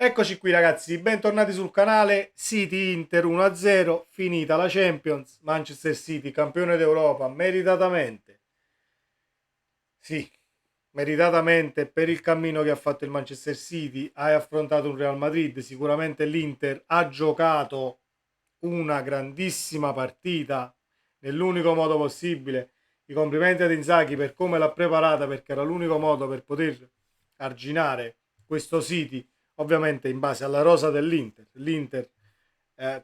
Eccoci qui ragazzi, bentornati sul canale. City Inter 1-0, finita la Champions, Manchester City campione d'Europa, meritatamente. Sì, meritatamente per il cammino che ha fatto il Manchester City, ha affrontato un Real Madrid, sicuramente l'Inter ha giocato una grandissima partita nell'unico modo possibile. I complimenti ad Inzaghi per come l'ha preparata, perché era l'unico modo per poter arginare questo City, ovviamente in base alla rosa dell'Inter. L'Inter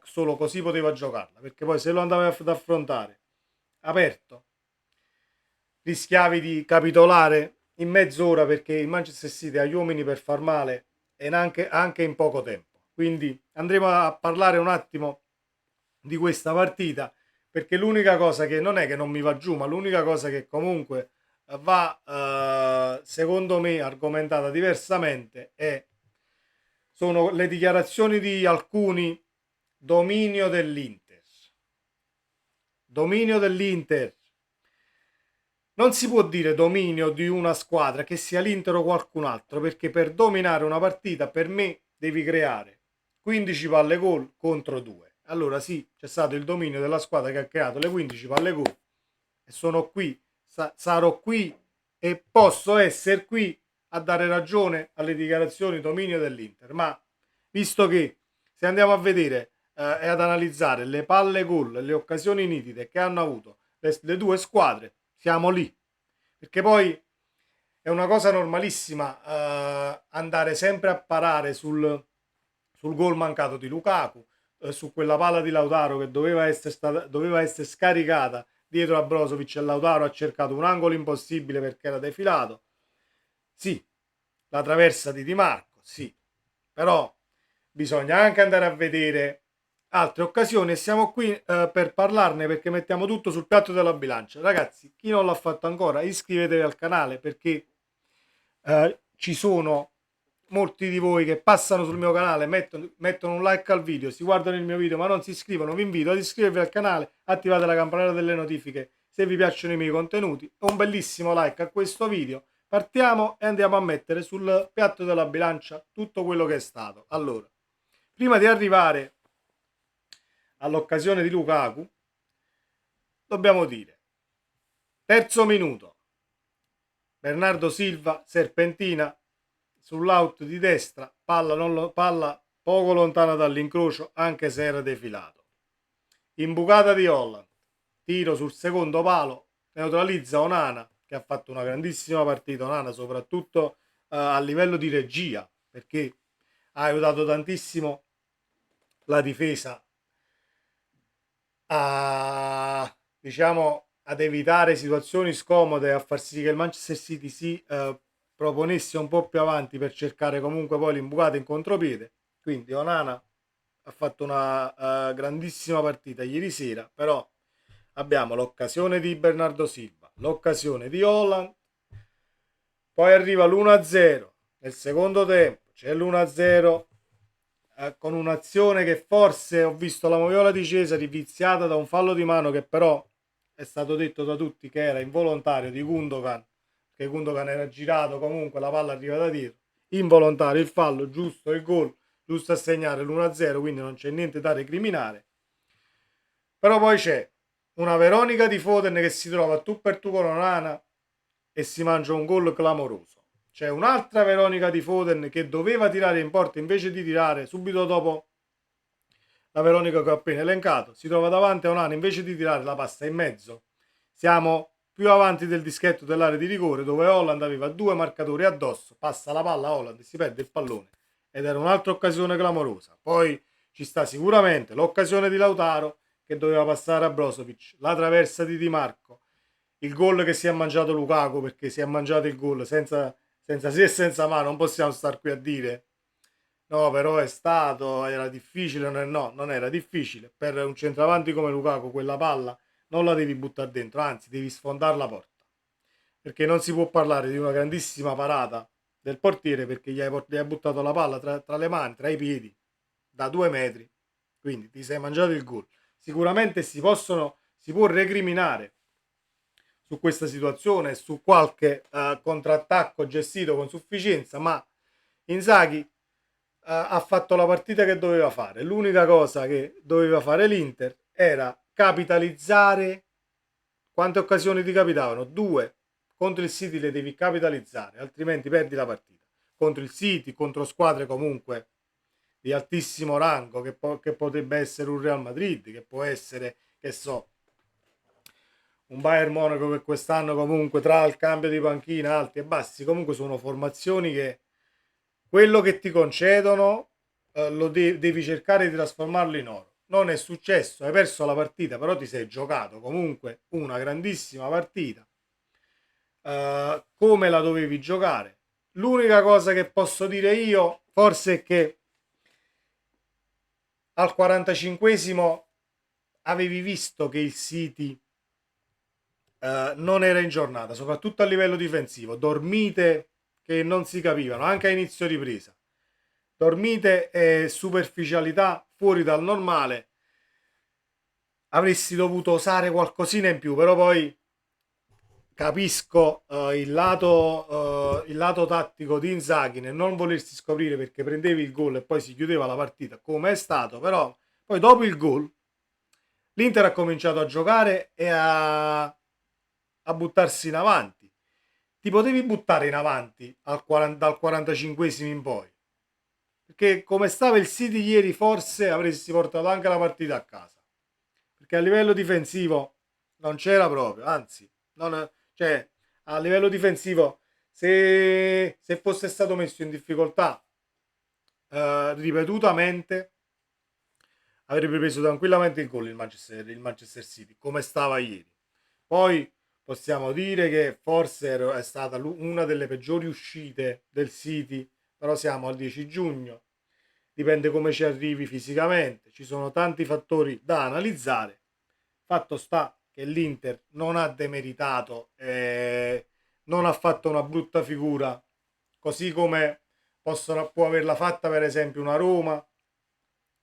solo così poteva giocarla, perché poi se lo andavi ad affrontare aperto rischiavi di capitolare in mezz'ora, perché il Manchester City ha gli uomini per far male e anche in poco tempo. Quindi andremo a parlare un attimo di questa partita, perché l'unica cosa che non è che non mi va giù, ma l'unica cosa che comunque va secondo me argomentata diversamente sono le dichiarazioni di alcuni. Dominio dell'Inter, dominio dell'Inter. Non si può dire dominio di una squadra, che sia l'Inter o qualcun altro, perché per dominare una partita per me devi creare 15 palle gol contro 2. Allora sì, c'è stato il dominio della squadra che ha creato le 15 palle gol e sono qui, sarò qui e posso essere qui a dare ragione alle dichiarazioni dominio dell'Inter, ma visto che se andiamo a vedere e ad analizzare le palle gol, le occasioni nitide che hanno avuto le due squadre, siamo lì. Perché poi è una cosa normalissima andare sempre a parare sul gol mancato di Lukaku, su quella palla di Lautaro che doveva essere scaricata dietro a Brozovic, e Lautaro ha cercato un angolo impossibile perché era defilato. Sì, la traversa di Di Marco, sì, però bisogna anche andare a vedere altre occasioni e siamo qui per parlarne, perché mettiamo tutto sul piatto della bilancia. Ragazzi, chi non l'ha fatto ancora, iscrivetevi al canale, perché ci sono molti di voi che passano sul mio canale, mettono un like al video, si guardano il mio video ma non si iscrivono. Vi invito ad iscrivervi al canale, attivate la campanella delle notifiche se vi piacciono i miei contenuti, un bellissimo like a questo video. Partiamo e andiamo a mettere sul piatto della bilancia tutto quello che è stato. Allora, prima di arrivare all'occasione di Lukaku, dobbiamo dire, terzo minuto, Bernardo Silva, serpentina sull'out di destra, palla poco lontana dall'incrocio, anche se era defilato. Imbucata di Holland, tiro sul secondo palo, neutralizza Onana, che ha fatto una grandissima partita. Onana soprattutto a livello di regia, perché ha aiutato tantissimo la difesa a, diciamo, ad evitare situazioni scomode, a far sì che il Manchester City si proponesse un po' più avanti per cercare comunque poi l'imbucata in contropiede. Quindi Onana ha fatto una grandissima partita ieri sera, però abbiamo l'occasione di Bernardo Silva, l'occasione di Holland, poi arriva l'1-0 nel secondo tempo, c'è l'1-0 con un'azione che forse ho visto la moviola di Cesari viziata da un fallo di mano, che però è stato detto da tutti che era involontario di Gundogan, che Gundogan era girato, comunque la palla arriva da dietro, involontario il fallo, giusto il gol, giusto a segnare l'1-0, quindi non c'è niente da recriminare. Però poi c'è una Veronica di Foden che si trova tu per tu con Onana e si mangia un gol clamoroso. C'è un'altra Veronica di Foden che doveva tirare in porta, invece di tirare subito dopo la Veronica che ho appena elencato, si trova davanti a Onana, invece di tirare la passa in mezzo. Siamo più avanti del dischetto dell'area di rigore, dove Holland aveva due marcatori addosso, passa la palla a Holland e si perde il pallone, ed era un'altra occasione clamorosa. Poi ci sta sicuramente l'occasione di Lautaro che doveva passare a Brozovic, la traversa di Di Marco, il gol che si è mangiato Lukaku, perché si è mangiato il gol senza sì e senza ma. Non possiamo star qui a dire no, però era difficile. No, non era difficile. Per un centravanti come Lukaku quella palla non la devi buttare dentro, anzi devi sfondare la porta, perché non si può parlare di una grandissima parata del portiere, perché gli hai buttato la palla tra le mani, tra i piedi, da 2 metri, quindi ti sei mangiato il gol. Sicuramente si può recriminare su questa situazione, su qualche contrattacco gestito con sufficienza, ma Inzaghi ha fatto la partita che doveva fare. L'unica cosa che doveva fare l'Inter era capitalizzare. Quante occasioni ti capitavano? Due. Contro il City le devi capitalizzare, altrimenti perdi la partita. Contro il City, contro squadre comunque di altissimo rango, che potrebbe essere un Real Madrid, che può essere, che so, un Bayern Monaco, che quest'anno comunque tra il cambio di panchina alti e bassi, comunque sono formazioni che quello che ti concedono devi cercare di trasformarlo in oro. Non è successo, hai perso la partita, però ti sei giocato comunque una grandissima partita come la dovevi giocare. L'unica cosa che posso dire io forse è che al 45esimo avevi visto che il City non era in giornata, soprattutto a livello difensivo. Dormite che non si capivano, anche a inizio ripresa. Dormite e superficialità fuori dal normale. Avresti dovuto usare qualcosina in più, però poi capisco il lato tattico di Inzaghi nel non volersi scoprire perché prendevi il gol e poi si chiudeva la partita come è stato, però poi dopo il gol l'Inter ha cominciato a giocare e a buttarsi in avanti. Ti potevi buttare in avanti dal 45esimo in poi, perché come stava il City ieri forse avresti portato anche la partita a casa, perché a livello difensivo non c'era proprio, anzi, non, cioè a livello difensivo se fosse stato messo in difficoltà ripetutamente avrebbe preso tranquillamente il gol il Manchester City come stava ieri. Poi possiamo dire che forse è stata una delle peggiori uscite del City, però siamo al 10 giugno, dipende come ci arrivi fisicamente, ci sono tanti fattori da analizzare. Fatto sta che l'Inter non ha demeritato, non ha fatto una brutta figura, così come può averla fatta per esempio una Roma,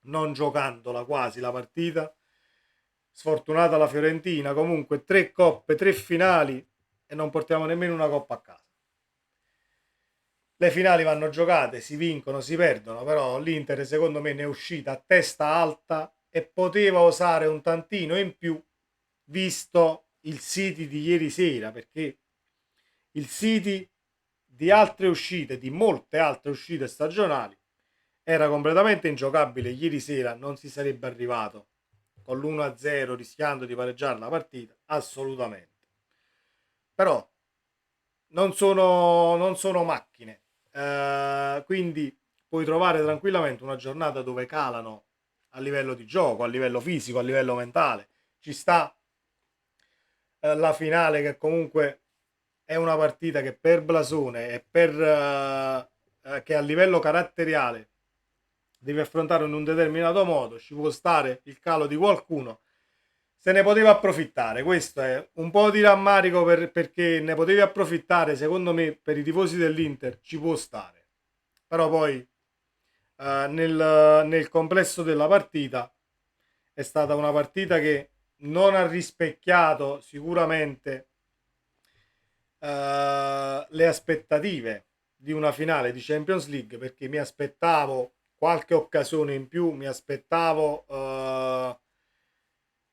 non giocandola quasi la partita. Sfortunata la Fiorentina, comunque 3 coppe, 3 finali e non portiamo nemmeno una coppa a casa. Le finali vanno giocate, si vincono, si perdono, però l'Inter secondo me ne è uscita a testa alta e poteva osare un tantino in più visto il City di ieri sera, perché il City di altre uscite, di molte altre uscite stagionali, era completamente ingiocabile. Ieri sera non si sarebbe arrivato con l'1-0 rischiando di pareggiare la partita, assolutamente. Però non sono macchine, quindi puoi trovare tranquillamente una giornata dove calano a livello di gioco, a livello fisico, a livello mentale. Ci sta la finale che comunque è una partita che per blasone e che a livello caratteriale devi affrontare in un determinato modo, ci può stare il calo di qualcuno, se ne poteva approfittare. Questo è un po' di rammarico perché ne potevi approfittare, secondo me, per i tifosi dell'Inter ci può stare. Però poi nel complesso della partita è stata una partita che non ha rispecchiato sicuramente le aspettative di una finale di Champions League, perché mi aspettavo qualche occasione in più, mi aspettavo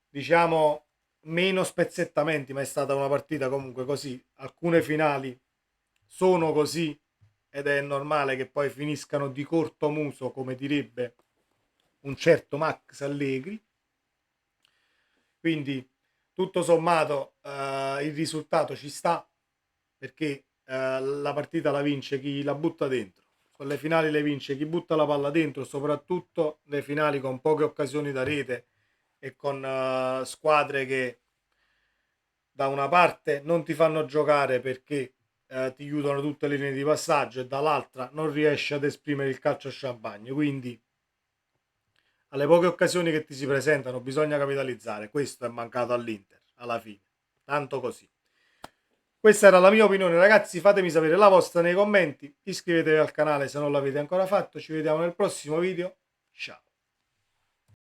diciamo meno spezzettamenti, ma è stata una partita comunque così. Alcune finali sono così ed è normale che poi finiscano di corto muso, come direbbe un certo Max Allegri. Quindi tutto sommato il risultato ci sta, perché la partita la vince chi la butta dentro. Con le finali le vince chi butta la palla dentro, soprattutto le finali con poche occasioni da rete e con squadre che da una parte non ti fanno giocare perché ti chiudono tutte le linee di passaggio e dall'altra non riesci ad esprimere il calcio a champagne. Quindi alle poche occasioni che ti si presentano bisogna capitalizzare. Questo è mancato all'Inter alla fine, tanto così. Questa era la mia opinione, ragazzi. Fatemi sapere la vostra nei commenti, iscrivetevi al canale se non l'avete ancora fatto. Ci vediamo nel prossimo video. Ciao.